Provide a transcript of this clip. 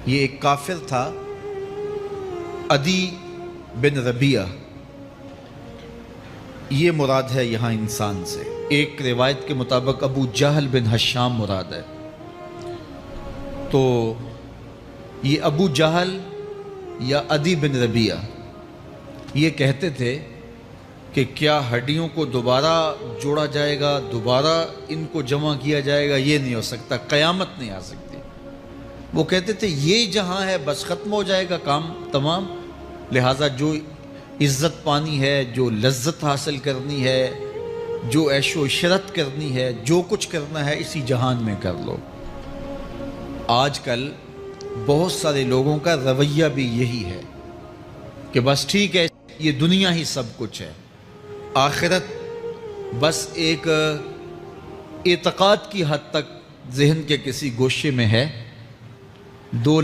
یہ ایک کافر تھا، عدی بن ربیعہ، یہ مراد ہے یہاں انسان سے۔ ایک روایت کے مطابق ابو جہل بن ہشام مراد ہے۔ تو یہ ابو جہل یا عدی بن ربیعہ یہ کہتے تھے کہ کیا ہڈیوں کو دوبارہ جوڑا جائے گا، دوبارہ ان کو جمع کیا جائے گا؟ یہ نہیں ہو سکتا، قیامت نہیں آ سکتی۔ وہ کہتے تھے یہ جہاں ہے بس ختم ہو جائے گا کام تمام، لہٰذا جو عزت پانی ہے، جو لذت حاصل کرنی ہے، جو عیش و عشرت کرنی ہے، جو کچھ کرنا ہے اسی جہان میں کر لو۔ آج کل بہت سارے لوگوں کا رویہ بھی یہی ہے کہ بس ٹھیک ہے، یہ دنیا ہی سب کچھ ہے، آخرت بس ایک اعتقاد کی حد تک ذہن کے کسی گوشے میں ہے۔ دو